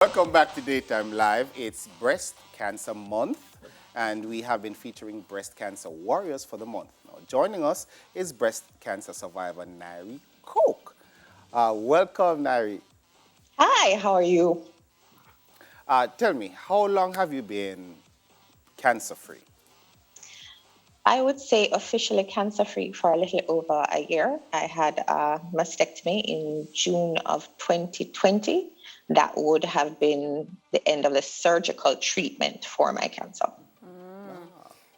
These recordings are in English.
Welcome back to Daytime Live. It's Breast Cancer Month, and we have been featuring breast cancer warriors for the month. Now, joining us is breast cancer survivor Nyree Coke. Welcome, Nyree. Hi, how are you? Tell me, how long have you been cancer free? I would say officially cancer free for a little over a year. I had a mastectomy in June of 2020. That would have been the end of the surgical treatment for my cancer.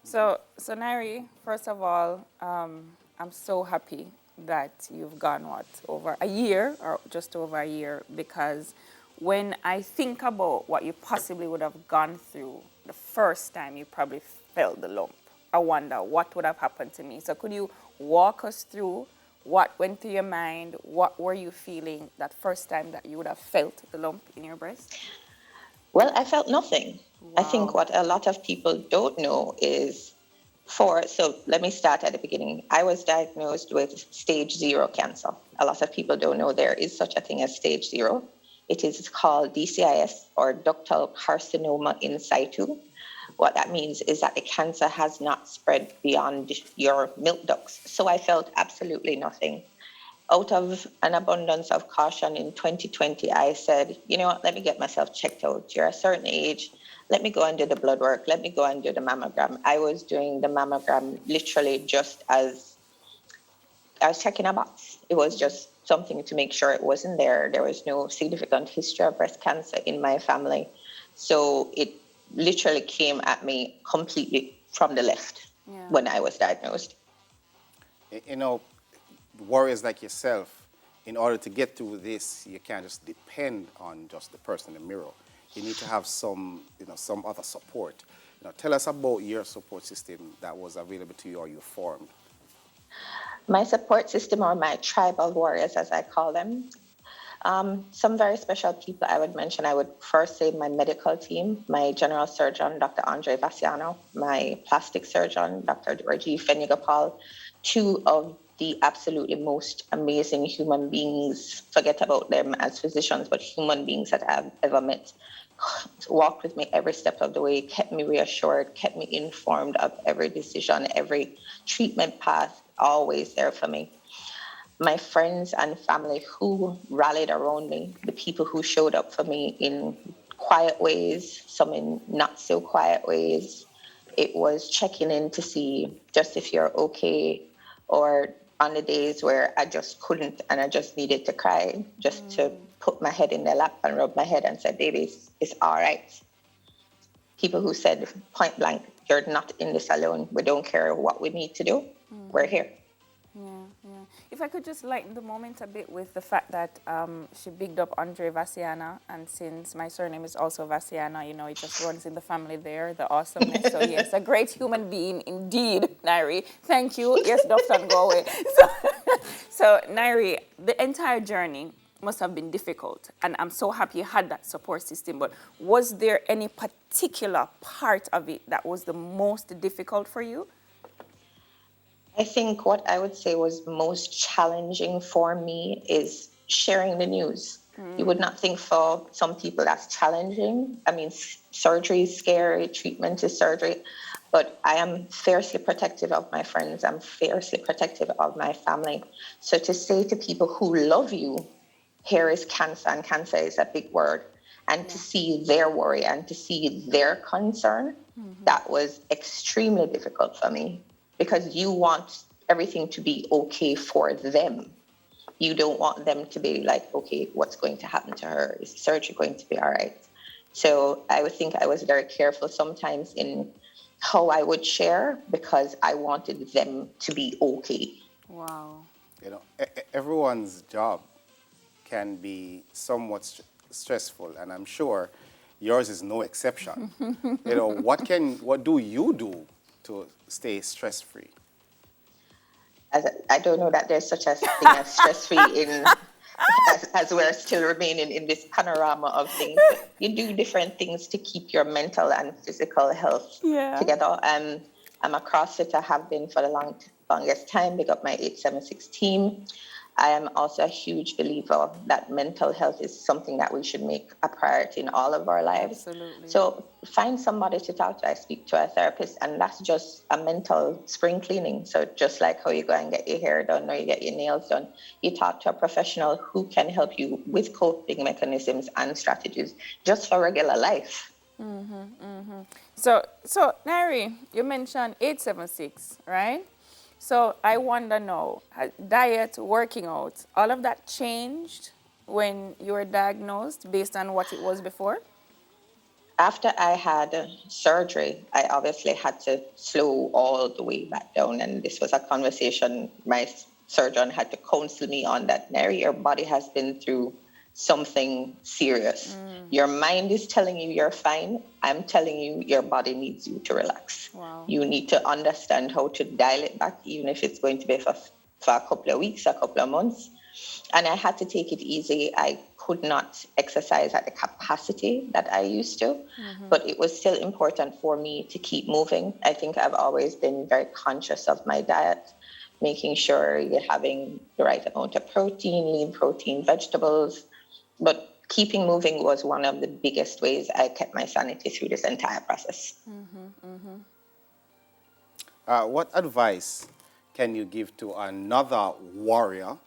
So Nyree, first of all, I'm so happy that you've gone over a year or just over a year, because when I think about what you possibly would have gone through the first time you probably felt the lump, I wonder what would have happened to me. So could you walk us through what went through your mind? What were you feeling that first time that you would have felt the lump in your breast? Well, I felt nothing. I think Wow. what a lot of people don't know is so let me start at the beginning. I was diagnosed with stage 0 cancer. A lot of people don't know there is such a thing as stage 0. It is called DCIS, or ductal carcinoma in situ. What that means is that the cancer has not spread beyond your milk ducts. So I felt absolutely nothing. Out of an abundance of caution in 2020, I said, you know what, let me get myself checked out. You're a certain age. Let me go and do the blood work. Let me go and do the mammogram. I was doing the mammogram literally just as I was checking a box. It was just something to make sure it wasn't there. There was no significant history of breast cancer in my family. So it literally came at me completely from the left Yeah. when I was diagnosed. You know, warriors like yourself, in order to get through this, you can't just depend on just the person in the mirror. You need to have some other support. Tell us about your support system that was available to you or you formed. My support system, or my tribe of warriors, as I call them, some very special people I would mention. I would first say my medical team, my general surgeon, Dr. Andre Vassiano, my plastic surgeon, Dr. Reggie Fenigopal, two of the absolutely most amazing human beings, forget about them as physicians, but human beings that I've ever met, walked with me every step of the way, kept me reassured, kept me informed of every decision, every treatment path, always there for me. My friends and family who rallied around me, the people who showed up for me in quiet ways, some in not so quiet ways. It was checking in to see just if you're okay, or on the days where I just couldn't and I just needed to cry, just to put my head in their lap and rub my head and say, baby, it's all right. People who said point blank, you're not in this alone. We don't care what we need to do. We're here. Yeah, yeah. If I could just lighten the moment a bit with the fact that she bigged up Andre Vassiana, and since my surname is also Vassiana, it just runs in the family there, the awesomeness. So yes, a great human being indeed, Nyree. Thank you. Yes, Dr. Go away. So Nyree, the entire journey must have been difficult, and I'm so happy you had that support system, but was there any particular part of it that was the most difficult for you? I think what I would say was most challenging for me is sharing the news. You would not think for some people that's challenging. I mean, surgery is scary, treatment is surgery, but I am fiercely protective of my friends. I'm fiercely protective of my family. So to say to people who love you, here is cancer, and cancer is a big word, and to see their worry and to see their concern, that was extremely difficult for me, because you want everything to be okay for them. You don't want them to be like, okay, what's going to happen to her? Is the surgery going to be all right? So I would think I was very careful sometimes in how I would share, because I wanted them to be okay. Wow. Everyone's job can be somewhat stressful, and I'm sure yours is no exception. What do you do to stay stress free? I don't know that there's such a thing as stress-free as we're still remaining in this panorama of things. You do different things to keep your mental and physical health together. I'm a CrossFitter, have been for the longest time. Big up my 876 team. I am also a huge believer that mental health is something that we should make a priority in all of our lives. Absolutely. So find somebody to talk to. I speak to a therapist, and that's just a mental spring cleaning. So just like how you go and get your hair done or you get your nails done, you talk to a professional who can help you with coping mechanisms and strategies just for regular life. So Nyree, you mentioned 876, right? So I wonder now, diet, working out, all of that changed when you were diagnosed based on what it was before? After I had surgery, I obviously had to slow all the way back down. And this was a conversation my surgeon had to counsel me on that. Nyree, your body has been through something serious. Your mind is telling you you're fine. I'm telling you your body needs you to relax. Wow. You need to understand how to dial it back, even if it's going to be for a couple of weeks, a couple of months. And I had to take it easy. I could not exercise at the capacity that I used to, but it was still important for me to keep moving. I think I've always been very conscious of my diet, making sure you're having the right amount of protein, lean protein, vegetables. But keeping moving was one of the biggest ways I kept my sanity through this entire process. What advice can you give to another warrior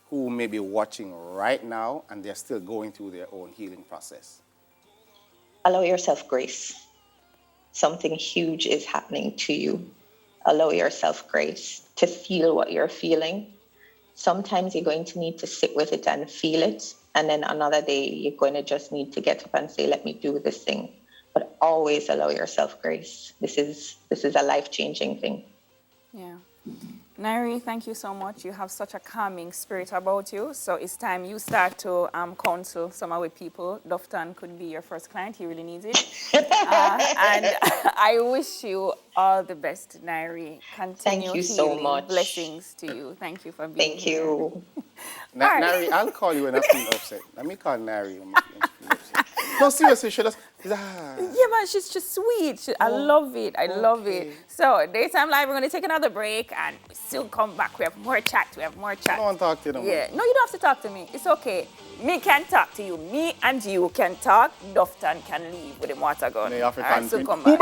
who may be watching right now and they're still going through their own healing process? Allow yourself grace. Something huge is happening to you. Allow yourself grace to feel what you're feeling. Sometimes you're going to need to sit with it and feel it. And then another day, you're going to just need to get up and say, let me do this thing. But always allow yourself grace. This is a life-changing thing. Yeah. Nyree, thank you so much. You have such a calming spirit about you. So it's time you start to counsel some of the people. Dufton could be your first client. He really needs it. And I wish you all the best, Nyree. Continue Thank you healing. so much. Blessings to you. Thank you for being Thank here. you. Nyree, I'll call you when I feel upset. Let me call Nyree when I feel upset. No, seriously, she just... Yeah, man, she's just sweet. I love it. I love it. So, Daytime Live, we're going to take another break and still come back. We have more chat. I don't want to talk to you no more. Yeah. No, you don't have to talk to me. It's okay. Me can talk to you. Me and you can talk. Dufton can leave with the water gun. The African so people. come back.